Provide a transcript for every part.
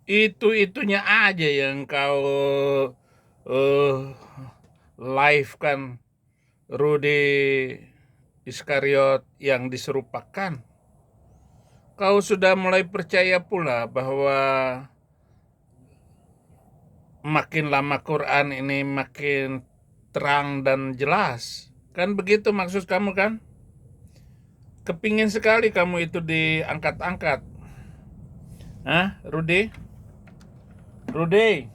Itu-itunya aja yang kau eh, live kan, Rudy Iskariot yang diserupakan. Kau sudah mulai percaya pula bahwa makin lama Quran ini makin terang dan jelas. Kan begitu maksud kamu kan? Kepingin sekali kamu itu diangkat-angkat. Hah, Rudy? Rudy,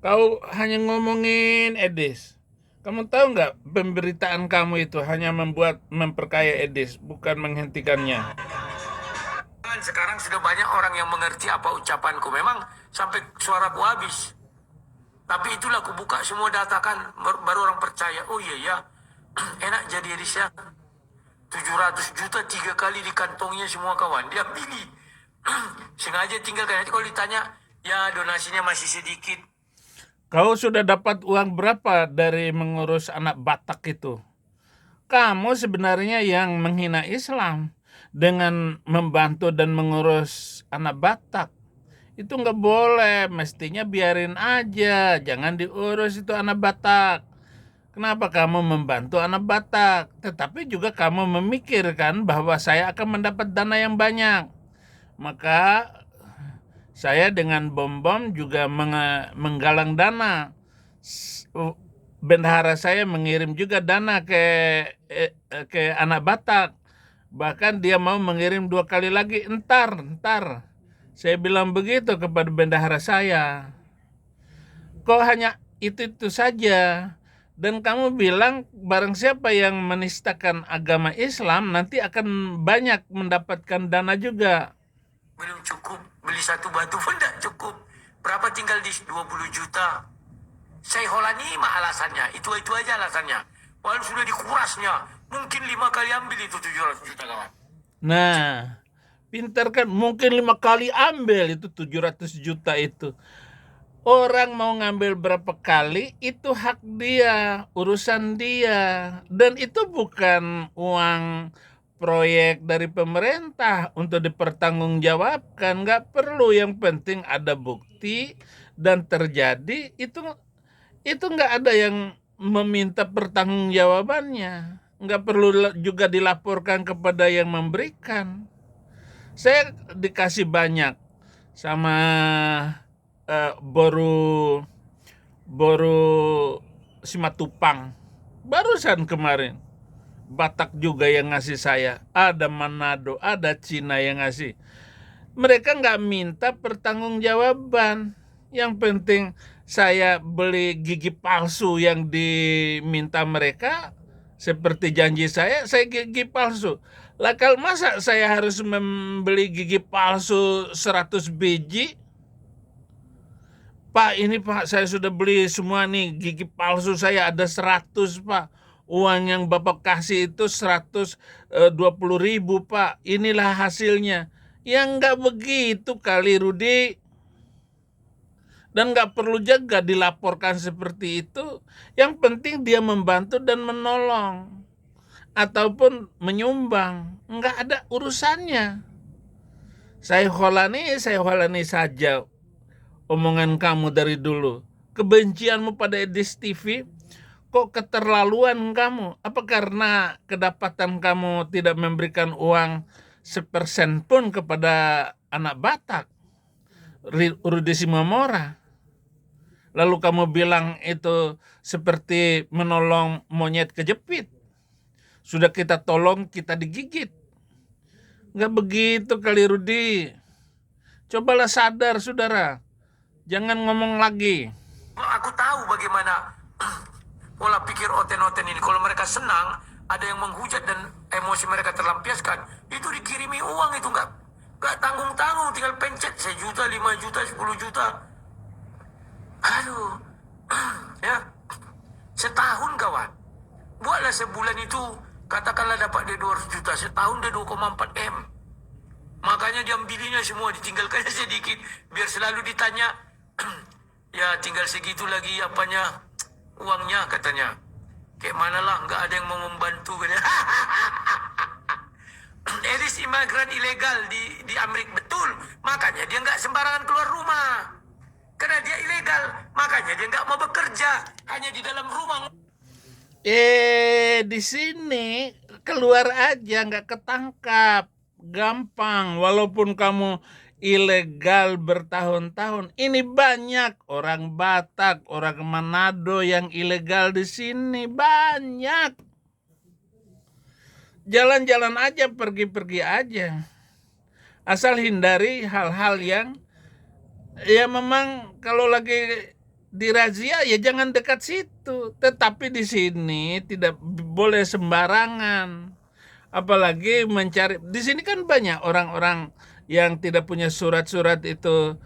kau hanya ngomongin Edis. Kamu tahu nggak pemberitaan kamu itu hanya memperkaya Edis, bukan menghentikannya. Sekarang sudah banyak orang yang mengerti apa ucapanku. Memang sampai suaraku habis. Tapi itulah aku buka semua data kan, baru orang percaya. Oh iya ya, enak jadi Edisnya. 700 juta 3 kali di kantongnya semua kawan. Dia pilih. Sengaja tinggalkan. Nanti kalau ditanya, ya donasinya masih sedikit. Kau sudah dapat uang berapa dari mengurus anak Batak itu? Kamu sebenarnya yang menghina Islam dengan membantu dan mengurus anak Batak. Itu nggak boleh, mestinya biarin aja, jangan diurus itu anak Batak. Kenapa kamu membantu anak Batak? Tetapi juga kamu memikirkan bahwa saya akan mendapat dana yang banyak. Maka saya dengan bom-bom juga menggalang dana. Bendahara saya mengirim juga dana ke anak Batak. Bahkan dia mau mengirim 2 kali lagi. Entar. Saya bilang begitu kepada bendahara saya. Kok hanya itu saja? Dan kamu bilang barang siapa yang menistakan agama Islam nanti akan banyak mendapatkan dana juga. Belum cukup. Beli satu batu pun tidak cukup. Berapa tinggal di 20 juta. Saya Holani mah alasannya. Itu aja alasannya. Walau sudah dikurasnya. Mungkin 5 kali ambil itu 700 juta kawan. Nah, pintar kan, mungkin 5 kali ambil itu 700 juta itu. Orang mau ngambil berapa kali itu hak dia, urusan dia. Dan itu bukan uang proyek dari pemerintah untuk dipertanggungjawabkan. Nggak perlu, yang penting ada bukti dan terjadi. Itu nggak ada yang meminta pertanggungjawabannya. Nggak perlu juga dilaporkan kepada yang memberikan. Saya dikasih banyak sama Boru Simatupang. Barusan kemarin. Batak juga yang ngasih saya. Ada Manado, ada Cina yang ngasih. Mereka nggak minta pertanggungjawaban. Yang penting saya beli gigi palsu yang diminta mereka, seperti janji saya gigi palsu. Lah kalau masa saya harus membeli gigi palsu 100 biji? Pak, ini Pak, saya sudah beli semua nih, gigi palsu saya ada 100 Pak. Uang yang Bapak kasih itu 120.000 Pak. Inilah hasilnya. Ya nggak begitu kali Rudi. Dan nggak perlu juga dilaporkan seperti itu. Yang penting dia membantu dan menolong. Ataupun menyumbang. Nggak ada urusannya. Saya holani saja omongan kamu dari dulu. Kebencianmu pada Edis TV, kok keterlaluan kamu? Apa karena kedapatan kamu tidak memberikan uang 1% pun kepada anak Batak, Rudi Simamora? Lalu kamu bilang itu seperti menolong monyet kejepit. Sudah kita tolong, kita digigit. Nggak begitu kali Rudi. Cobalah sadar, saudara. Jangan ngomong lagi. Aku tahu bagaimana pola pikir oten-oten ini. Kalau mereka senang, ada yang menghujat dan emosi mereka terlampiaskan, itu dikirimi uang itu nggak tanggung-tanggung, tinggal pencet 1 juta, 5 juta, 10 juta. Aduh, ya, setahun kawan. Buatlah sebulan itu, katakanlah dapat dia 200 juta, setahun dia 2,4 M. Makanya diambilinya semua, ditinggalkannya sedikit, biar selalu ditanya, ya tinggal segitu lagi apanya, uangnya katanya. Kayak mana lah, nggak ada yang mau membantu. Elis imigran ilegal di Amerika, betul. Makanya dia nggak sembarangan keluar rumah. Karena dia ilegal, makanya dia nggak mau bekerja, hanya di dalam rumah. Di sini keluar aja nggak ketangkap, gampang. Walaupun kamu ilegal bertahun-tahun, ini banyak orang Batak, orang Manado yang ilegal di sini, banyak. Jalan-jalan aja, pergi-pergi aja. Asal hindari hal-hal yang ya memang kalau lagi dirazia ya jangan dekat situ. Tetapi di sini tidak boleh sembarangan. Apalagi mencari, di sini kan banyak orang-orang yang tidak punya surat-surat itu,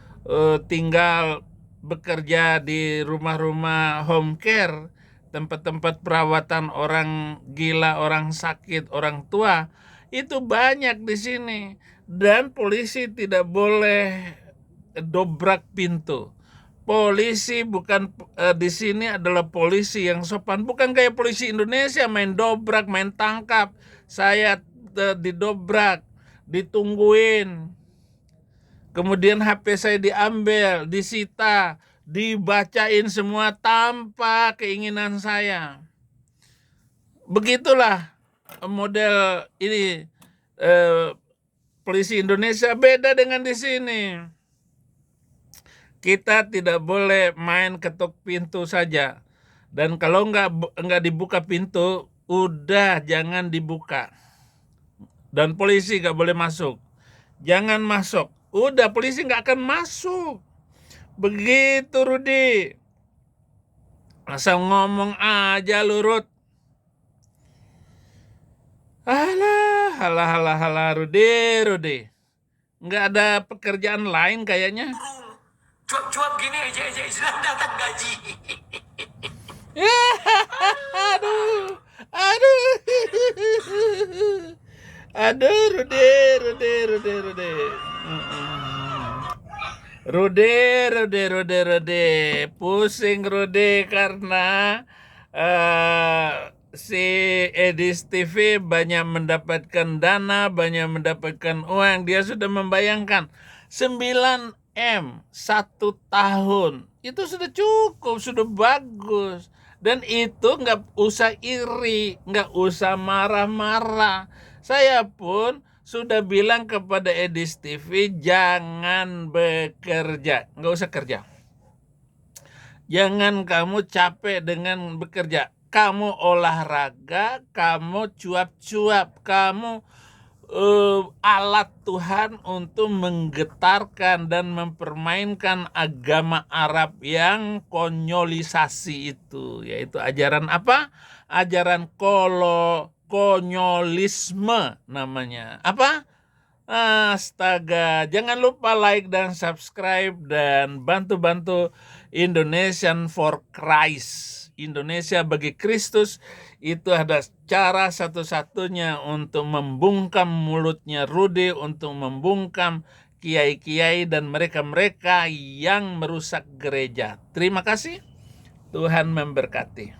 tinggal bekerja di rumah-rumah home care, tempat-tempat perawatan orang gila, orang sakit, orang tua. Itu banyak di sini. Dan polisi tidak boleh dobrak pintu. Polisi bukan di sini adalah polisi yang sopan, bukan kayak polisi Indonesia main dobrak, main tangkap. Saya didobrak, ditungguin, kemudian HP saya diambil, disita, dibacain semua tanpa keinginan saya. Begitulah model ini. Polisi Indonesia beda dengan di sini. Kita tidak boleh main ketuk pintu saja. Dan kalau nggak dibuka pintu, udah jangan dibuka. Dan polisi nggak boleh masuk. Jangan masuk. Udah, polisi nggak akan masuk. Begitu, Rudi. Asal ngomong aja lu, Rud. Halah, Rudi. Nggak ada pekerjaan lain kayaknya. Cuap-cuap gini aja sedang datang gaji. Aduh, Rude. Pusing Rude karena si Edis TV banyak mendapatkan dana, banyak mendapatkan uang. Dia sudah membayangkan 9M 1 tahun. Itu sudah cukup, sudah bagus. Dan itu nggak usah iri, nggak usah marah-marah. Saya pun sudah bilang kepada Edis TV, jangan bekerja, nggak usah kerja. Jangan kamu capek dengan bekerja. Kamu olahraga, kamu cuap-cuap, kamu alat Tuhan untuk menggetarkan dan mempermainkan agama Arab yang konyolisasi itu. Yaitu ajaran apa? Ajaran konyolisme namanya. Apa? Astaga, jangan lupa like dan subscribe dan bantu-bantu Indonesian for Christ. Indonesia bagi Kristus. Itu ada cara satu-satunya untuk membungkam mulutnya Rudi, untuk membungkam kiai-kiai dan mereka-mereka yang merusak gereja. Terima kasih. Tuhan memberkati.